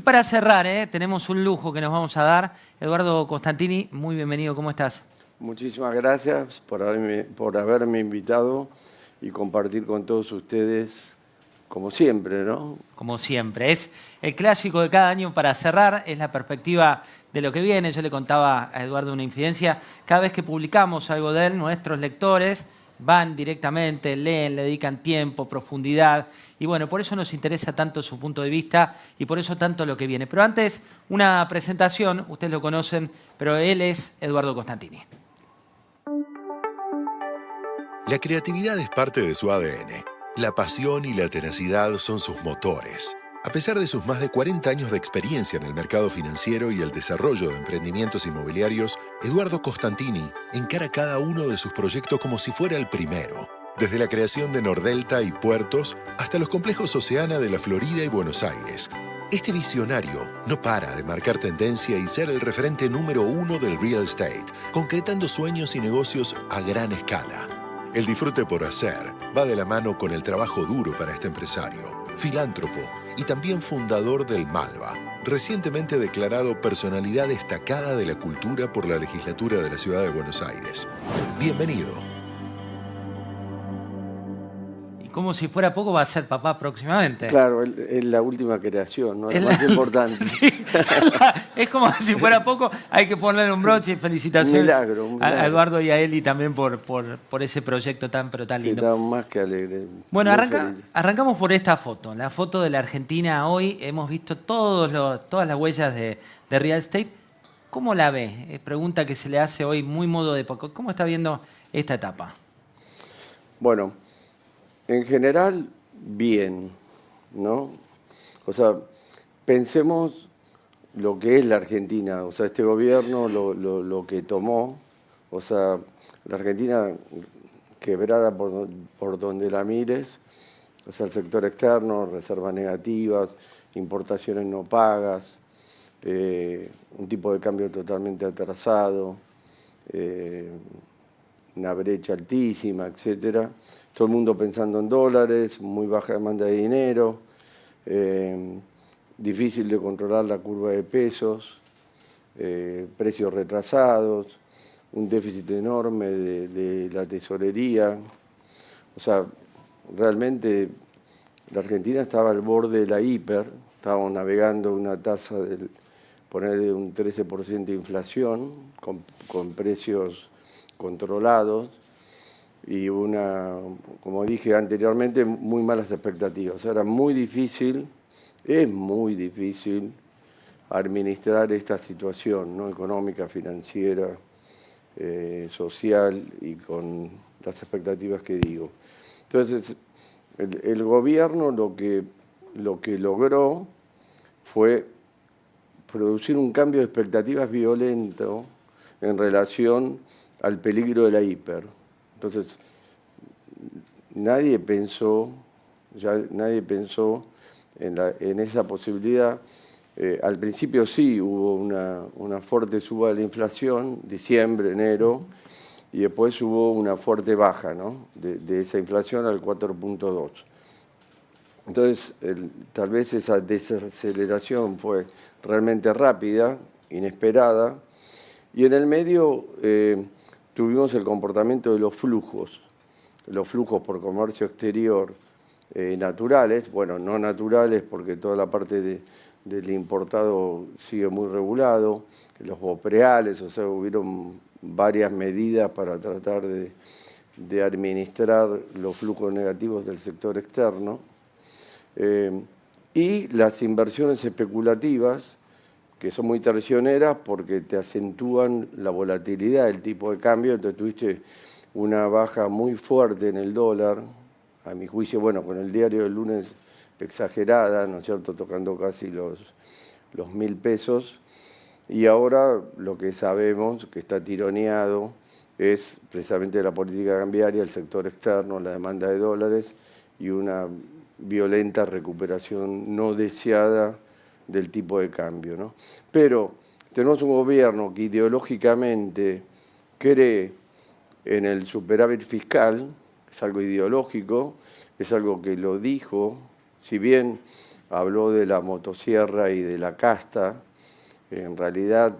Y para cerrar, tenemos un lujo que nos vamos a dar. Eduardo Costantini, muy bienvenido, ¿cómo estás? Muchísimas gracias por haberme invitado y compartir con todos ustedes, como siempre, ¿no? Como siempre, es el clásico de cada año para cerrar, es la perspectiva de lo que viene. Yo le contaba a Eduardo una infidencia, cada vez que publicamos algo de él, nuestros lectores van directamente, leen, le dedican tiempo, profundidad, y bueno, por eso nos interesa tanto su punto de vista y por eso tanto lo que viene. Pero antes, una presentación, ustedes lo conocen, pero él es Eduardo Costantini. La creatividad es parte de su ADN. La pasión y la tenacidad son sus motores. A pesar de sus más de 40 años de experiencia en el mercado financiero y el desarrollo de emprendimientos inmobiliarios, Eduardo Costantini encara cada uno de sus proyectos como si fuera el primero. Desde la creación de Nordelta y puertos hasta los complejos Oceana de la Florida y Buenos Aires. Este visionario no para de marcar tendencia y ser el referente número 1 del real estate, concretando sueños y negocios a gran escala. El disfrute por hacer va de la mano con el trabajo duro para este empresario, filántropo y también fundador del Malva, recientemente declarado personalidad destacada de la cultura por la legislatura de la Ciudad de Buenos Aires. Bienvenido. Y como si fuera poco, va a ser papá próximamente. Claro, es la última creación, ¿no? La más importante. Sí, es como si fuera poco, hay que ponerle un broche y felicitaciones Un milagro. a Eduardo y a Eli también por ese proyecto tan lindo. Sí, está más que alegre. Bueno, arrancamos por esta foto, la foto de la Argentina hoy. Hemos visto todas las huellas de real estate. ¿Cómo la ve? Es pregunta que se le hace hoy muy modo de época. ¿Cómo está viendo esta etapa? Bueno, en general, bien, ¿no? O sea, pensemos lo que es la Argentina, o sea, este gobierno, lo que tomó, o sea, la Argentina quebrada por donde la mires, o sea, el sector externo, reservas negativas, importaciones no pagas, un tipo de cambio totalmente atrasado, una brecha altísima, etcétera. Todo el mundo pensando en dólares, muy baja demanda de dinero, difícil de controlar la curva de pesos, precios retrasados, un déficit enorme de la tesorería. O sea, realmente la Argentina estaba al borde de la hiper, estábamos navegando una tasa de un 13% de inflación, con precios controlados, y como dije anteriormente, muy malas expectativas. O sea, era muy difícil, es muy difícil administrar esta situación, ¿no? Económica, financiera, social y con las expectativas que digo. Entonces, el gobierno lo que logró fue producir un cambio de expectativas violento en relación al peligro de la hiper. Entonces, nadie pensó en esa posibilidad. Al principio sí hubo una fuerte suba de la inflación, diciembre, enero, y después hubo una fuerte baja, ¿no? de esa inflación al 4.2. Entonces, tal vez esa desaceleración fue realmente rápida, inesperada, y en el medio tuvimos el comportamiento de los flujos por comercio exterior naturales, bueno, no naturales porque toda la parte del importado sigue muy regulado, los bopreales, o sea, hubieron varias medidas para tratar de administrar los flujos negativos del sector externo, y las inversiones especulativas, que son muy traicioneras porque te acentúan la volatilidad del tipo de cambio. Entonces tuviste una baja muy fuerte en el dólar, a mi juicio, bueno, con el diario del lunes exagerada, ¿no es cierto?, tocando casi los 1.000 pesos, y ahora lo que sabemos que está tironeado es precisamente la política cambiaria, el sector externo, la demanda de dólares y una violenta recuperación no deseada del tipo de cambio, ¿no? Pero tenemos un gobierno que ideológicamente cree en el superávit fiscal, es algo ideológico, es algo que lo dijo, si bien habló de la motosierra y de la casta. En realidad,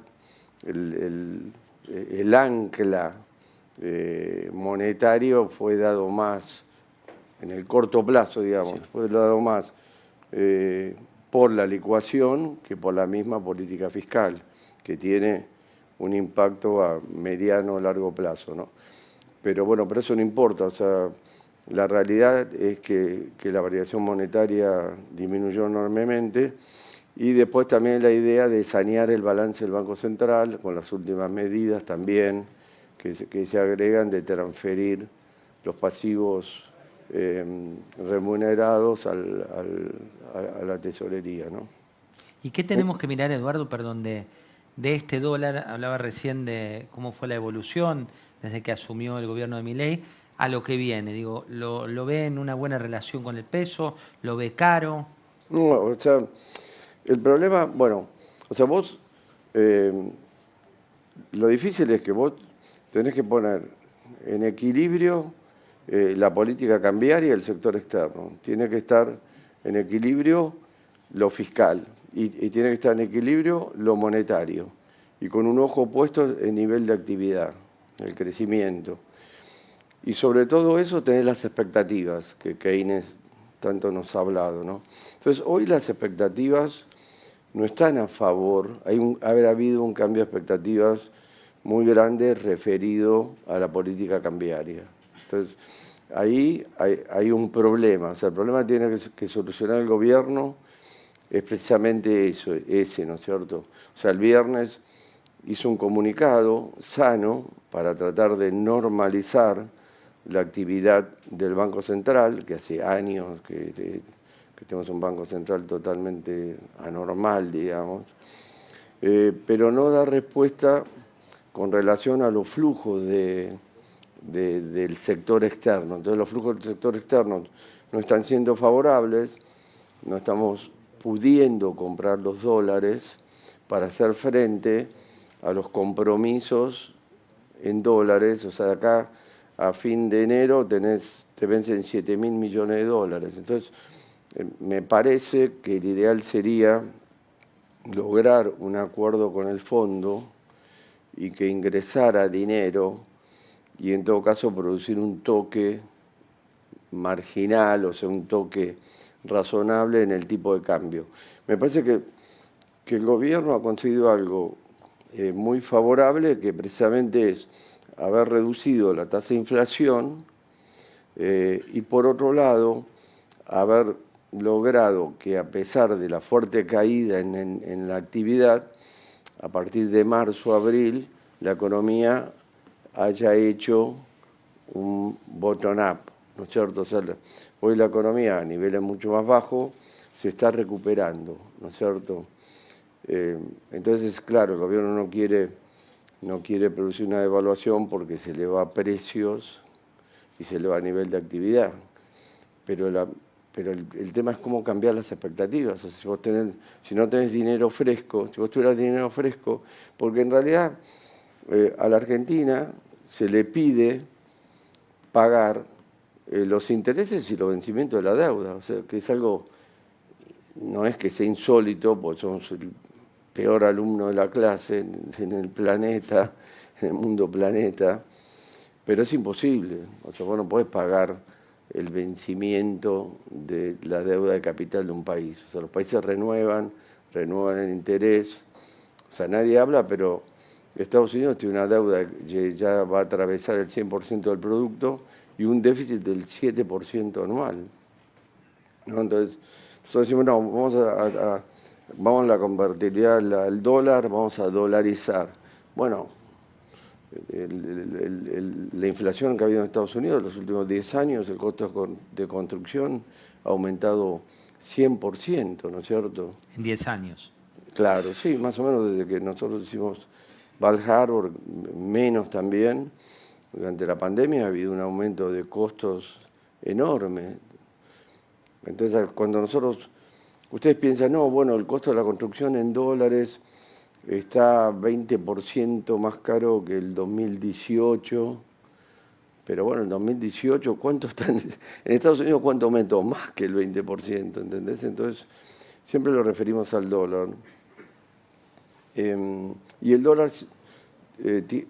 el ancla monetario fue dado más, en el corto plazo, digamos, sí, fue dado más por la licuación que por la misma política fiscal, que tiene un impacto a mediano o largo plazo, ¿no? Pero bueno, pero eso no importa, o sea, la realidad es que la variación monetaria disminuyó enormemente y después también la idea de sanear el balance del Banco Central con las últimas medidas también que se agregan de transferir los pasivos remunerados a la tesorería, ¿no? ¿Y qué tenemos que mirar, Eduardo, perdón, de este dólar? Hablaba recién de cómo fue la evolución desde que asumió el gobierno de Milei a lo que viene. Digo, ¿lo ve en una buena relación con el peso? ¿Lo ve caro? No, o sea, el problema, bueno, o sea, vos, lo difícil es que vos tenés que poner en equilibrio la política cambiaria y el sector externo. Tiene que estar en equilibrio lo fiscal y tiene que estar en equilibrio lo monetario y con un ojo puesto en nivel de actividad, el crecimiento. Y sobre todo eso tenés las expectativas que Keynes tanto nos ha hablado, ¿no? Entonces, hoy las expectativas no están a favor, haber habido un cambio de expectativas muy grande referido a la política cambiaria. Entonces, ahí hay un problema, o sea, el problema que tiene que solucionar el gobierno es precisamente eso, ese, ¿no es cierto? O sea, el viernes hizo un comunicado sano para tratar de normalizar la actividad del Banco Central, que hace años que tenemos un Banco Central totalmente anormal, digamos, pero no da respuesta con relación a los flujos del sector externo. Entonces los flujos del sector externo no están siendo favorables, no estamos pudiendo comprar los dólares para hacer frente a los compromisos en dólares. O sea, de acá a fin de enero te vencen 7.000 millones de dólares. Entonces, me parece que el ideal sería lograr un acuerdo con el fondo y que ingresara dinero y en todo caso producir un toque marginal, o sea, un toque razonable en el tipo de cambio. Me parece que el gobierno ha conseguido algo muy favorable, que precisamente es haber reducido la tasa de inflación y por otro lado haber logrado que a pesar de la fuerte caída en la actividad, a partir de marzo, abril, la economía haya hecho un bottom-up, ¿no es cierto? O sea, hoy la economía a niveles mucho más bajos se está recuperando, ¿no es cierto? Entonces, claro, el gobierno no quiere producir una devaluación porque se le va a precios y se le va a nivel de actividad. Pero el tema es cómo cambiar las expectativas. O sea, si no tenés dinero fresco, si vos tuvieras dinero fresco, porque en realidad a la Argentina se le pide pagar los intereses y los vencimientos de la deuda. O sea, que es algo, no es que sea insólito, porque somos el peor alumno de la clase en el planeta, en el mundo planeta, pero es imposible. O sea, vos no podés pagar el vencimiento de la deuda de capital de un país. O sea, los países renuevan el interés. O sea, nadie habla, pero Estados Unidos tiene una deuda que ya va a atravesar el 100% del producto y un déficit del 7% anual, ¿no? Entonces, nosotros decimos, no, vamos a la convertibilidad al dólar, vamos a dolarizar. Bueno, la inflación que ha habido en Estados Unidos en los últimos 10 años, el costo de construcción ha aumentado 100%, ¿no es cierto? En 10 años. Claro, sí, más o menos desde que nosotros hicimos Val Harbor, menos también. Durante la pandemia ha habido un aumento de costos enorme. Entonces, cuando ustedes piensan, no, bueno, el costo de la construcción en dólares está 20% más caro que el 2018, pero bueno, el 2018, ¿cuánto están? En Estados Unidos, ¿cuánto aumentó? Más que el 20%, ¿entendés? Entonces, siempre lo referimos al dólar. Y el dólar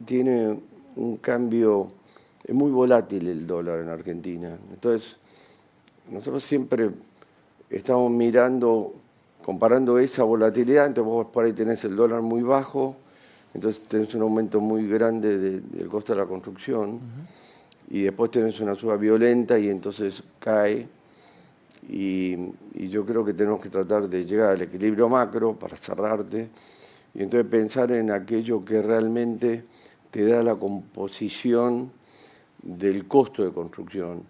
tiene un cambio, es muy volátil el dólar en Argentina. Entonces, nosotros siempre estamos mirando, comparando esa volatilidad, entonces vos por ahí tenés el dólar muy bajo, entonces tenés un aumento muy grande del costo de la construcción, y después tenés una suba violenta y entonces cae. Y yo creo que tenemos que tratar de llegar al equilibrio macro para cerrarte, y entonces pensar en aquello que realmente te da la composición del costo de construcción,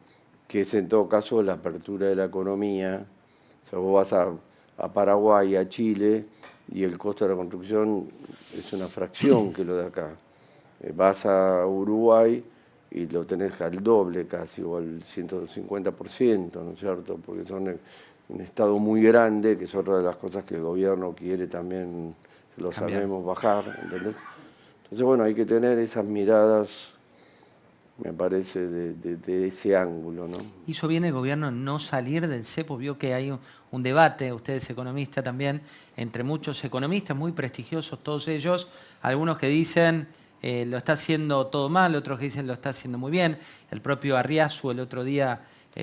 que es en todo caso la apertura de la economía. O sea, vos vas a Paraguay, a Chile, y el costo de la construcción es una fracción que lo de acá. Vas a Uruguay y lo tenés al doble casi, o al 150%, ¿no es cierto? Porque son un estado muy grande, que es otra de las cosas que el gobierno quiere también, lo sabemos, bajar, ¿entendés? Entonces, bueno, hay que tener esas miradas, me parece, de ese ángulo, ¿no? ¿Hizo bien el gobierno en no salir del cepo? Vio que hay un debate, usted es economista también, entre muchos economistas muy prestigiosos, todos ellos, algunos que dicen lo está haciendo todo mal, otros que dicen lo está haciendo muy bien. El propio Arriazu el otro día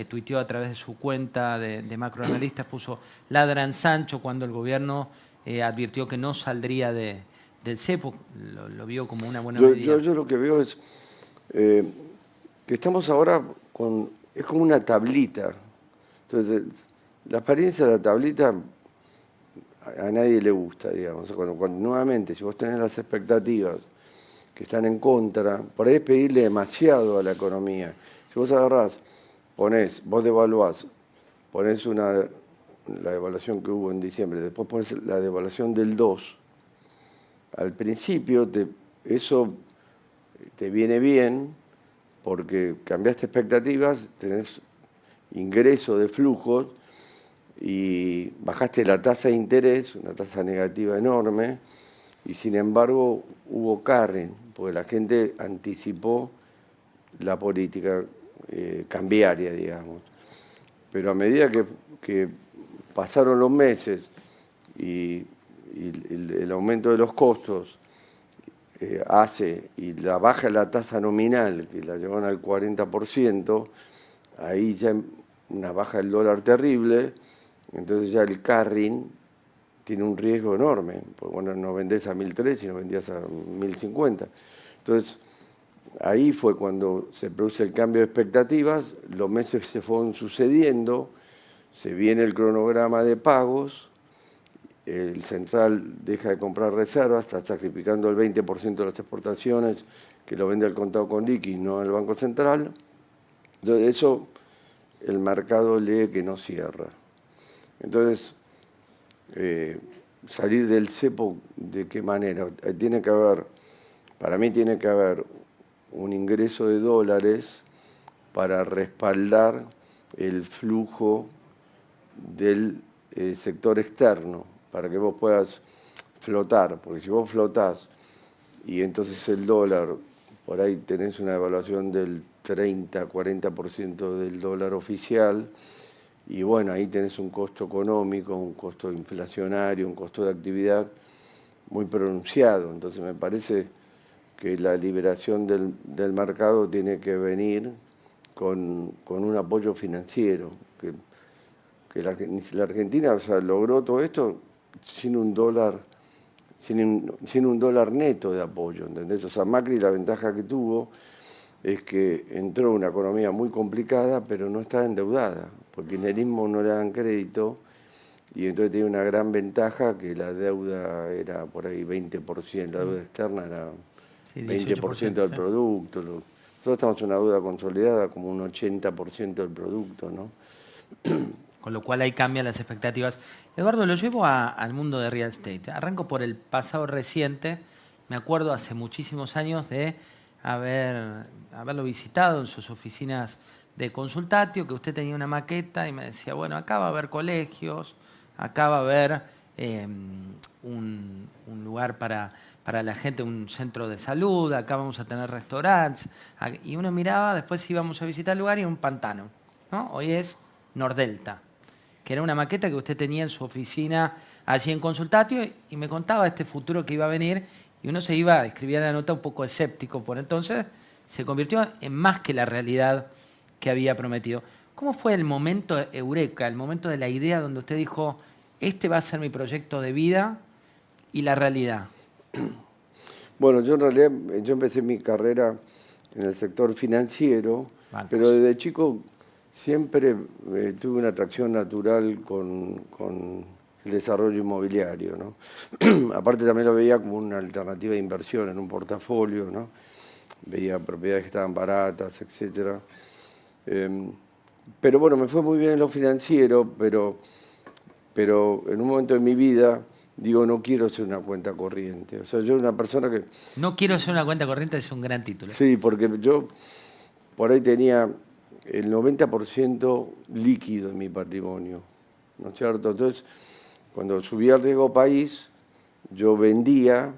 tuiteó a través de su cuenta de macroanalistas, puso ladran Sancho cuando el gobierno advirtió que no saldría del cepo, lo vio como una buena medida. Yo lo que veo es que estamos ahora es como una tablita. Entonces, la apariencia de la tablita a nadie le gusta, digamos. Cuando nuevamente, si vos tenés las expectativas que están en contra, por ahí es pedirle demasiado a la economía. Si vos agarrás, vos devaluás, ponés la devaluación que hubo en diciembre, después ponés la devaluación del 2, al principio eso te viene bien porque cambiaste expectativas, tenés ingreso de flujos y bajaste la tasa de interés, una tasa negativa enorme, y sin embargo hubo carry, porque la gente anticipó la política cambiaria, digamos. Pero a medida que pasaron los meses y el aumento de los costos y la baja de la tasa nominal, que la llevan al 40%, ahí ya una baja del dólar terrible, entonces ya el carrying tiene un riesgo enorme, porque bueno, no vendés a 1.300, sino vendías a 1.050. Entonces, ahí fue cuando se produce el cambio de expectativas, los meses se fueron sucediendo, se viene el cronograma de pagos, el central deja de comprar reservas, está sacrificando el 20% de las exportaciones, que lo vende al contado con liqui, no al Banco Central. Entonces, eso el mercado lee que no cierra. Entonces, salir del cepo, ¿de qué manera? Para mí tiene que haber un ingreso de dólares para respaldar el flujo del sector externo, para que vos puedas flotar, porque si vos flotás y entonces el dólar, por ahí tenés una devaluación del 30-40% del dólar oficial, y bueno, ahí tenés un costo económico, un costo inflacionario, un costo de actividad muy pronunciado. Entonces me parece que la liberación del mercado tiene que venir con un apoyo financiero, que la Argentina, o sea, logró todo esto sin un dólar neto de apoyo, ¿entendés? O sea, Macri, la ventaja que tuvo es que entró una economía muy complicada, pero no estaba endeudada, porque el kirchnerismo no le dan crédito, y entonces tiene una gran ventaja que la deuda era por ahí 20%, la deuda externa era 20% del producto. Nosotros estamos en una deuda consolidada como un 80% del producto, ¿no? Con lo cual ahí cambian las expectativas. Eduardo, lo llevo al mundo de real estate. Arranco por el pasado reciente. Me acuerdo hace muchísimos años de haberlo visitado en sus oficinas de consultatio, que usted tenía una maqueta y me decía, bueno, acá va a haber colegios, acá va a haber un lugar para la gente, un centro de salud, acá vamos a tener restaurantes. Y uno miraba, después íbamos a visitar el lugar y un pantano, ¿no? Hoy es Nordelta. que era una maqueta que usted tenía en su oficina allí en Consultatio, y me contaba este futuro que iba a venir, y uno se iba, escribía la nota un poco escéptico por entonces, se convirtió en más que la realidad que había prometido. ¿Cómo fue el momento eureka, el momento de la idea donde usted dijo, este va a ser mi proyecto de vida y la realidad? Bueno, yo en realidad yo empecé mi carrera en el sector financiero, Bancos. pero desde chico siempre tuve una atracción natural con el desarrollo inmobiliario, ¿no? Aparte también lo veía como una alternativa de inversión en un portafolio, ¿no? Veía propiedades que estaban baratas, etcétera. Pero bueno, me fue muy bien en lo financiero, pero en un momento de mi vida digo, no quiero ser una cuenta corriente. O sea, yo era una persona que... No quiero ser una cuenta corriente, es un gran título. Sí, porque yo por ahí tenía el 90% líquido en mi patrimonio, ¿no es cierto? Entonces, cuando subí al riesgo país, yo vendía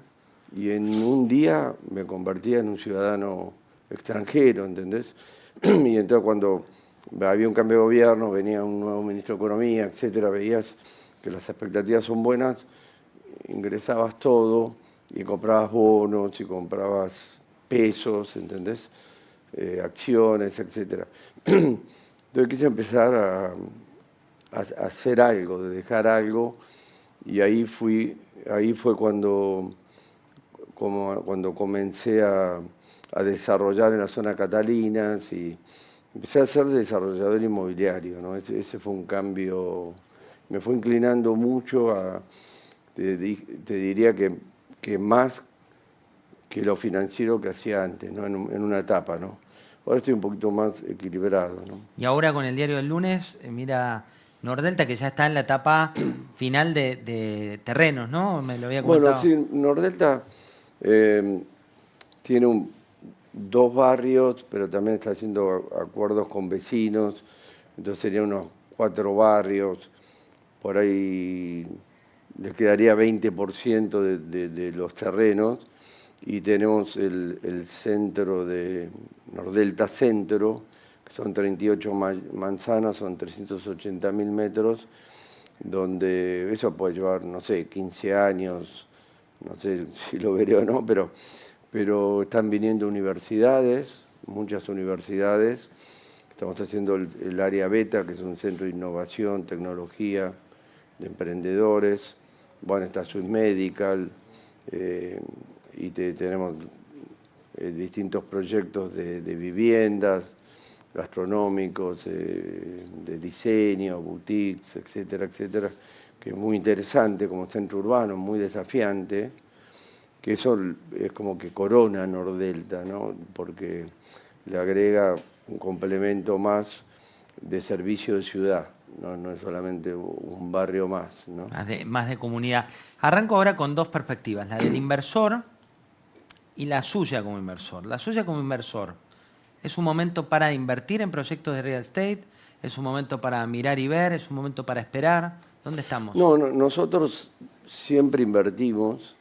y en un día me convertía en un ciudadano extranjero, ¿entendés? Y entonces cuando había un cambio de gobierno, venía un nuevo ministro de Economía, etcétera, veías que las expectativas son buenas, ingresabas todo y comprabas bonos y comprabas pesos, ¿entendés? Acciones, etcétera. Entonces quise empezar a hacer algo, de dejar algo, y ahí fue cuando comencé a desarrollar en la zona Catalinas y empecé a ser desarrollador inmobiliario, ¿no? Ese fue un cambio, me fue inclinando mucho a, te diría que más que lo financiero que hacía antes, ¿no? En una etapa, ¿no? Ahora estoy un poquito más equilibrado, ¿no? Y ahora con el diario del lunes, mira Nordelta, que ya está en la etapa final de terrenos, ¿no? Me lo había comentado. Bueno, sí, Nordelta tiene dos barrios, pero también está haciendo acuerdos con vecinos, entonces serían unos 4 barrios, por ahí le quedaría 20% de los terrenos, y tenemos el centro de Nordelta Centro, que son 38 manzanas, son 380.000 metros, donde eso puede llevar, no sé, 15 años, no sé si lo veré o no, pero están viniendo universidades, muchas universidades. Estamos haciendo el área beta, que es un centro de innovación, tecnología, de emprendedores. Bueno, está Swiss Medical, y tenemos distintos proyectos de viviendas, gastronómicos, de diseño, boutiques, etcétera, etcétera, que es muy interesante como centro urbano, muy desafiante, que eso es como que corona Nordelta, ¿no? Porque le agrega un complemento más de servicio de ciudad, no es solamente un barrio más, ¿no? Más de comunidad. Arranco ahora con dos perspectivas, la del inversor y la suya como inversor. La suya como inversor, ¿es un momento para invertir en proyectos de real estate? ¿Es un momento para mirar y ver? ¿Es un momento para esperar? ¿Dónde estamos? No, nosotros siempre invertimos.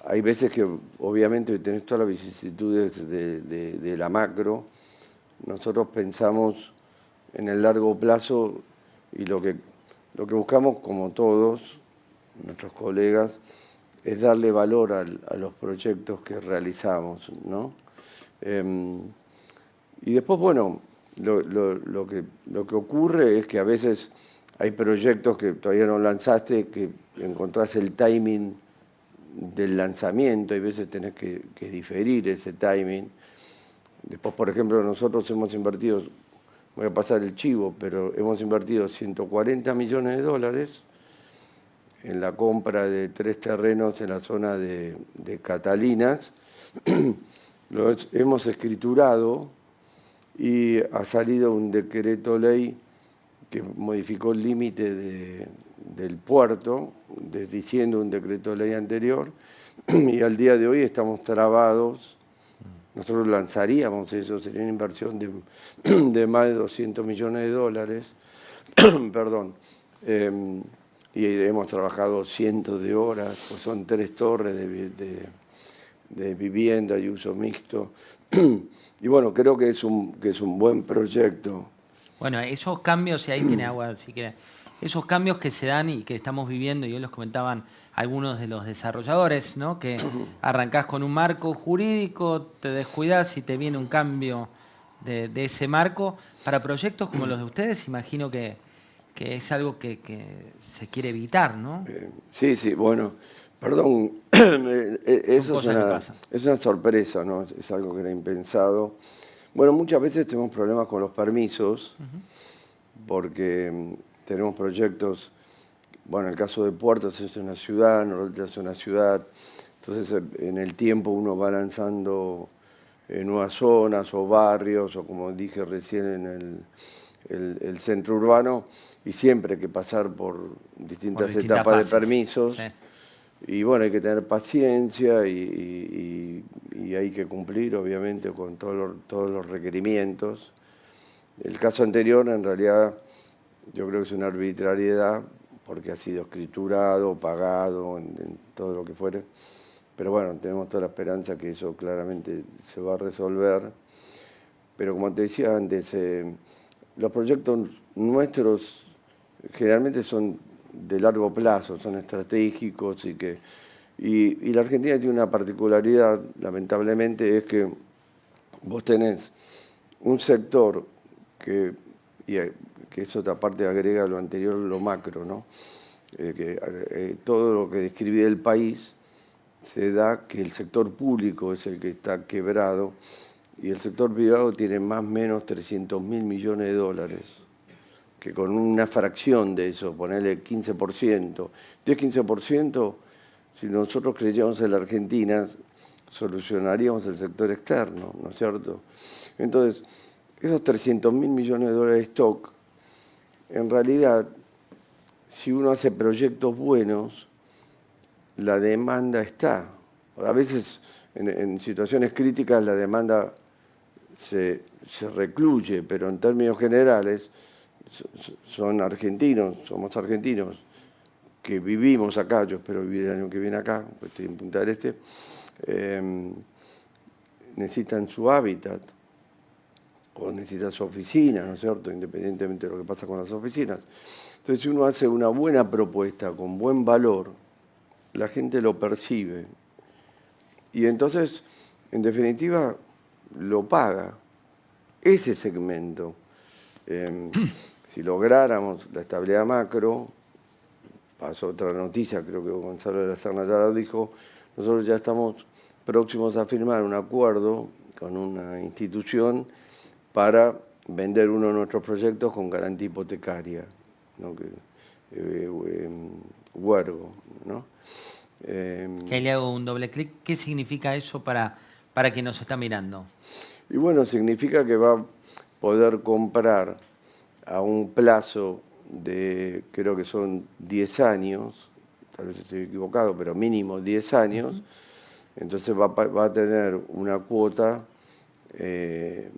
Hay veces que obviamente tenés todas las vicisitudes de la macro. Nosotros pensamos en el largo plazo y lo que buscamos, como todos nuestros colegas, es darle valor a los proyectos que realizamos, ¿no? Y después, bueno, lo que ocurre es que a veces hay proyectos que todavía no lanzaste, que encontrás el timing del lanzamiento, y a veces tenés que diferir ese timing. Después, por ejemplo, nosotros hemos invertido, voy a pasar el chivo, pero hemos invertido 140 millones de dólares en la compra de 3 terrenos en la zona de Catalinas. Lo hemos escriturado y ha salido un decreto ley que modificó el límite del puerto, desdiciendo un decreto ley anterior, y al día de hoy estamos trabados. Nosotros lanzaríamos eso, sería una inversión de más de 200 millones de dólares, perdón, y hemos trabajado cientos de horas, pues son 3 torres de vivienda y uso mixto, y bueno, creo que es un buen proyecto Bueno, esos cambios, y ahí tiene agua si quiere, esos cambios que se dan y que estamos viviendo, y hoy los comentaban algunos de los desarrolladores, ¿no? Que arrancás con un marco jurídico, te descuidás y te viene un cambio de ese marco. Para proyectos como los de ustedes, imagino que es algo que se quiere evitar, ¿no? Sí, sí, bueno, perdón, eso es una sorpresa, ¿no? Es algo que era impensado. Bueno, muchas veces tenemos problemas con los permisos, porque tenemos proyectos, bueno, en el caso de Puertos es una ciudad, Nordelta es una ciudad, entonces en el tiempo uno va lanzando nuevas zonas o barrios, o como dije recién en el centro urbano, y siempre hay que pasar por distintas etapas de permisos. Sí. Y bueno, hay que tener paciencia y hay que cumplir, obviamente, con todos los requerimientos. El caso anterior, en realidad, yo creo que es una arbitrariedad, porque ha sido escriturado, pagado, en todo lo que fuere. Pero bueno, tenemos toda la esperanza que eso claramente se va a resolver. Pero como te decía antes, los proyectos nuestros generalmente son de largo plazo, son estratégicos y la Argentina tiene una particularidad, lamentablemente, es que vos tenés un sector que eso aparte agrega lo anterior, lo macro, ¿no? Todo lo que describí del país se da que el sector público es el que está quebrado y el sector privado tiene más o menos 300.000 millones de dólares. Que con una fracción de eso, ponerle 15%, 10-15%, si nosotros creyéramos en la Argentina, solucionaríamos el sector externo, ¿no es cierto? Entonces, esos 300.000 millones de dólares de stock, en realidad, si uno hace proyectos buenos, la demanda está. A veces, en situaciones críticas, la demanda se recluye, pero en términos generales, son argentinos, somos argentinos que vivimos acá, yo espero vivir el año que viene acá, pues estoy en Punta del Este, necesitan su hábitat o necesitan su oficina, ¿no es cierto?, independientemente de lo que pasa con las oficinas. Entonces, si uno hace una buena propuesta con buen valor, la gente lo percibe y entonces, en definitiva, lo paga ese segmento. Si lográramos la estabilidad macro, pasó otra noticia, creo que Gonzalo de la Serna ya lo dijo, nosotros ya estamos próximos a firmar un acuerdo con una institución para vender uno de nuestros proyectos con garantía hipotecaria, ¿no? Huergo, ¿no? Que ahí le hago un doble clic. ¿Qué significa eso para quien nos está mirando? Y bueno, significa que va a poder comprar a un plazo de, creo que son 10 años, tal vez estoy equivocado, pero mínimo 10 años, entonces va a tener una cuota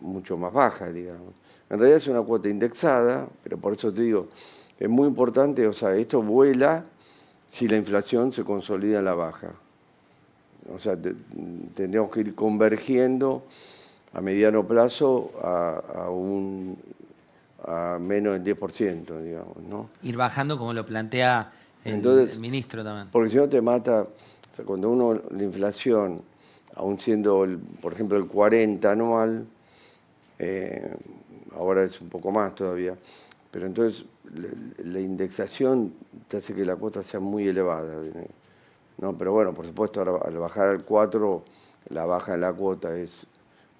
mucho más baja, digamos. En realidad es una cuota indexada, pero por eso te digo, es muy importante, o sea, esto vuela si la inflación se consolida en la baja. O sea, tendríamos que ir convergiendo a mediano plazo a menos del 10%, digamos, ¿no? Ir bajando como lo plantea el ministro también. Porque si no te mata, o sea, cuando la inflación, aún siendo, por ejemplo, el 40 anual, ahora es un poco más todavía, pero entonces la indexación te hace que la cuota sea muy elevada, ¿no? Pero bueno, por supuesto, ahora al bajar al 4, la baja en la cuota es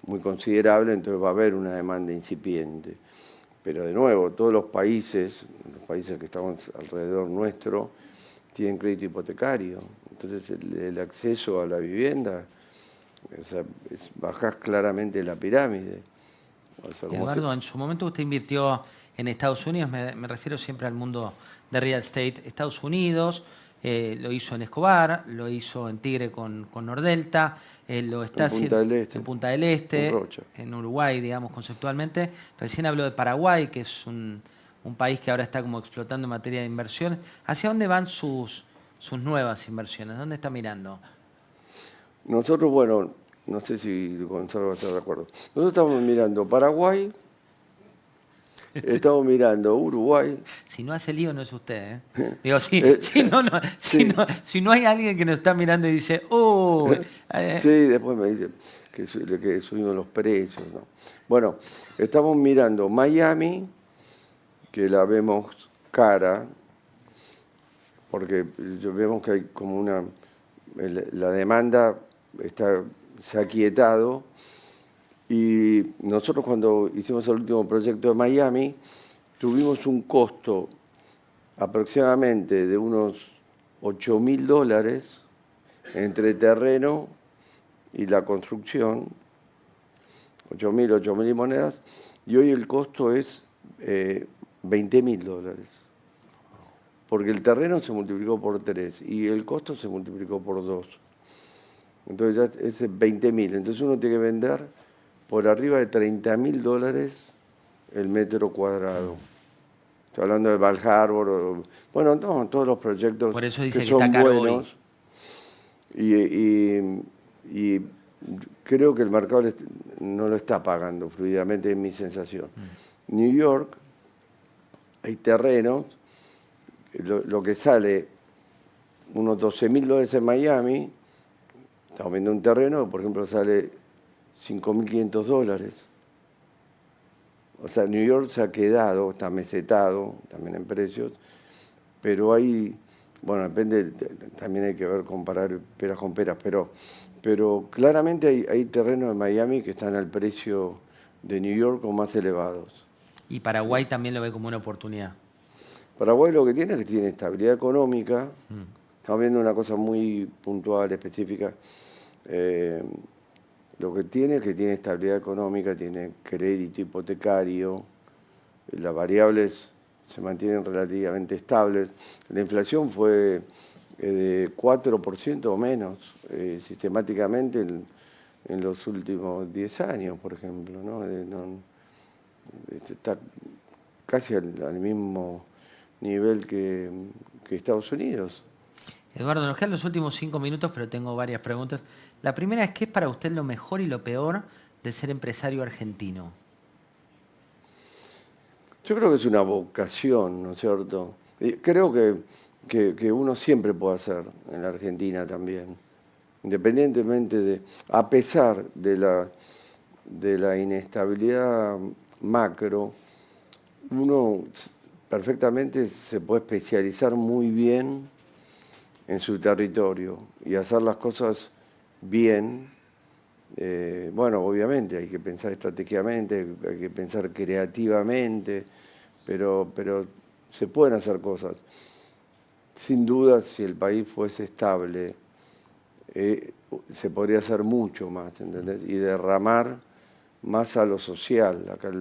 muy considerable, entonces va a haber una demanda incipiente. Pero de nuevo, todos los países que estamos alrededor nuestro, tienen crédito hipotecario. Entonces el acceso a la vivienda, o sea, bajás claramente la pirámide. O sea, Eduardo, en su momento usted invirtió en Estados Unidos, me refiero siempre al mundo de real estate. Estados Unidos, lo hizo en Escobar, lo hizo en Tigre con Nordelta, lo está haciendo en Punta del Este, en Uruguay, digamos, conceptualmente. Recién habló de Paraguay, que es un país que ahora está como explotando en materia de inversión. ¿Hacia dónde van sus nuevas inversiones? ¿Dónde está mirando? Nosotros, bueno, no sé si Gonzalo va a estar de acuerdo. Nosotros estamos mirando Paraguay, Estamos mirando Uruguay. Si no hace lío no es usted, ¿eh? Digo, si Sí. no hay alguien que nos está mirando y dice, ¡oh! Sí, después me dice que subimos los precios, ¿no? Bueno, estamos mirando Miami, que la vemos cara, porque vemos que hay como la demanda se ha aquietado, y nosotros cuando hicimos el último proyecto de Miami, tuvimos un costo aproximadamente de unos $8.000 entre terreno y la construcción, 8.000 y monedas, y hoy el costo es $20.000, porque el terreno se multiplicó por 3 y el costo se multiplicó por 2. Entonces ya es $20.000. Entonces uno tiene que vender por arriba de $30.000 el metro cuadrado. Estoy hablando de Val Harbor, bueno, no, todos los proyectos por eso dice que que son está caro buenos. Y creo que el mercado no lo está pagando fluidamente, es mi sensación. New York, hay terrenos, lo que sale unos $12.000 en Miami, estamos viendo un terreno, por ejemplo, sale $5.500. O sea, New York se ha quedado, está mesetado también en precios, pero hay, bueno, depende, también hay que comparar peras con peras, pero claramente hay terrenos en Miami que están al precio de New York o más elevados. Y Paraguay también lo ve como una oportunidad. Paraguay lo que tiene es que tiene estabilidad económica. Estamos viendo una cosa muy puntual, específica. Lo que tiene es que tiene estabilidad económica, tiene crédito hipotecario, las variables se mantienen relativamente estables. La inflación fue de 4% o menos sistemáticamente en los últimos 10 años, por ejemplo, ¿no? Está casi al mismo nivel que Estados Unidos. Eduardo, nos quedan los últimos 5 minutos, pero tengo varias preguntas. La primera es, ¿qué es para usted lo mejor y lo peor de ser empresario argentino? Yo creo que es una vocación, ¿no es cierto? Y creo que uno siempre puede hacer en la Argentina también, independientemente a pesar de la inestabilidad macro, uno perfectamente se puede especializar muy bien en su territorio y hacer las cosas bien. Bueno, obviamente hay que pensar estratégicamente, hay que pensar creativamente, pero se pueden hacer cosas. Sin duda, si el país fuese estable, se podría hacer mucho más, ¿entendés? Y derramar más a lo social. Acá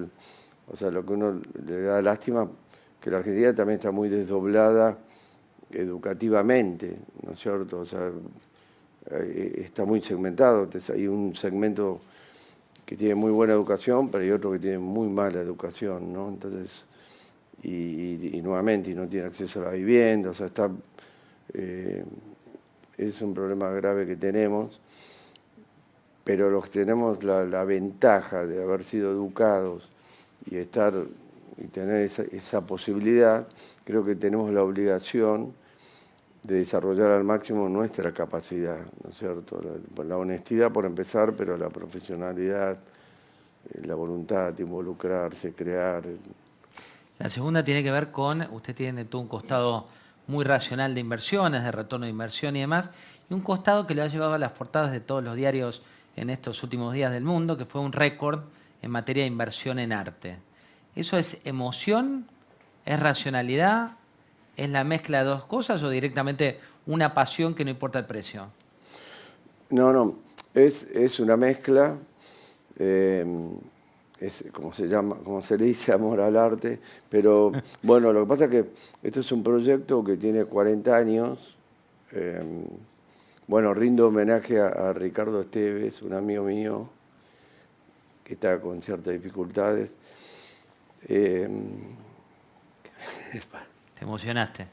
o sea, lo que uno le da lástima, que la Argentina también está muy desdoblada educativamente, ¿no es cierto? O sea, está muy segmentado. Entonces, hay un segmento que tiene muy buena educación, pero hay otro que tiene muy mala educación, ¿no? Entonces, y nuevamente, no tiene acceso a la vivienda, o sea, es un problema grave que tenemos, pero los que tenemos la ventaja de haber sido educados y tener esa posibilidad, creo que tenemos la obligación de desarrollar al máximo nuestra capacidad, ¿no es cierto? La honestidad por empezar, pero la profesionalidad, la voluntad de involucrarse, crear. La segunda tiene que ver con, usted tiene todo un costado muy racional de inversiones, de retorno de inversión y demás, y un costado que lo ha llevado a las portadas de todos los diarios en estos últimos días del mundo, que fue un récord en materia de inversión en arte. ¿Eso es emoción? ¿Es racionalidad? ¿Es la mezcla de dos cosas o directamente una pasión que no importa el precio? No, es una mezcla, es como se le dice, amor al arte, pero bueno, lo que pasa es que esto es un proyecto que tiene 40 años. Bueno, rindo homenaje a Ricardo Esteves, un amigo mío que está con ciertas dificultades. Te emocionaste.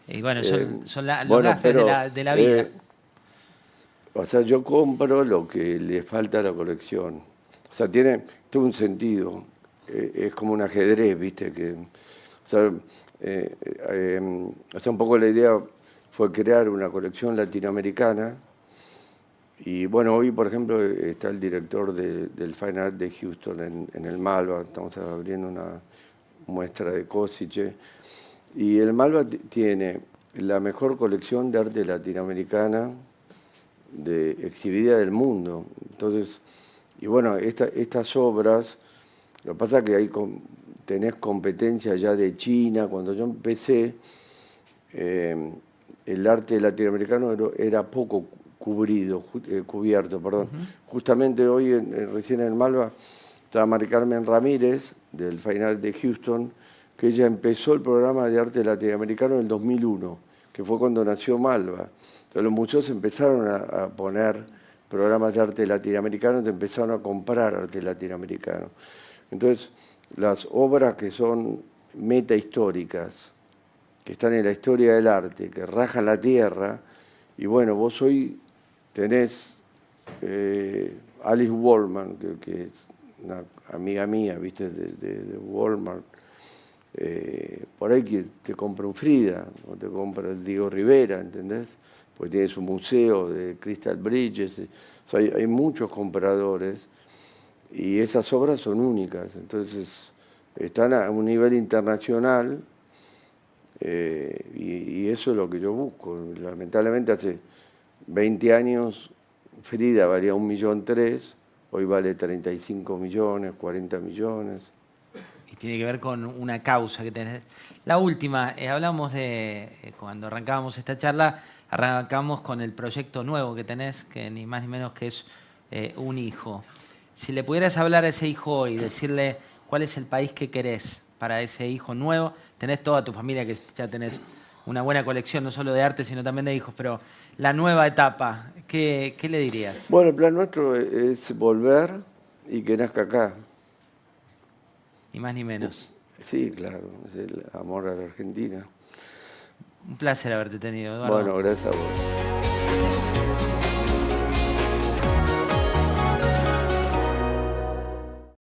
Y bueno, son los gafes de la vida. O sea, yo compro lo que le falta a la colección. O sea, tiene todo un sentido. es como un ajedrez, ¿viste? O sea, un poco la idea fue crear una colección latinoamericana. Y bueno, hoy, por ejemplo, está el director del Fine Art de Houston en el Malva. Estamos abriendo una muestra de Kossice. Y el Malva tiene la mejor colección de arte latinoamericana exhibida del mundo. Entonces, y bueno, estas obras, lo que pasa es que ahí tenés competencia ya de China. Cuando yo empecé, el arte latinoamericano era poco cubierto. Justamente hoy, recién en el Malva, estaba Mari Carmen Ramírez, del Fine Art de Houston, que ella empezó el programa de arte latinoamericano en el 2001, que fue cuando nació Malva. Entonces los museos empezaron a poner programas de arte latinoamericano, empezaron a comprar arte latinoamericano. Entonces, las obras que son metahistóricas, que están en la historia del arte, que rajan la tierra, y bueno, vos hoy tenés Alice Wallman, que es una amiga mía, ¿viste? De Walmart. Por ahí que te compra un Frida, o te compra el Diego Rivera, ¿entendés? Porque tiene su museo de Crystal Bridges. O sea, hay muchos compradores y esas obras son únicas. Entonces, están a un nivel internacional y eso es lo que yo busco. Lamentablemente, hace 20 años Frida valía 1,3 millones, hoy vale 35 millones, 40 millones. Y tiene que ver con una causa que tenés. La última, hablamos de, cuando arrancábamos esta charla, arrancamos con el proyecto nuevo que tenés, que ni más ni menos que es un hijo. Si le pudieras hablar a ese hijo hoy, decirle cuál es el país que querés para ese hijo nuevo, tenés toda tu familia, que ya tenés una buena colección, no solo de arte, sino también de hijos, pero la nueva etapa, ¿qué le dirías? Bueno, el plan nuestro es volver y que nazca acá. Ni más ni menos. Sí, claro, es el amor a la Argentina. Un placer haberte tenido, Eduardo. Bueno, gracias a vos.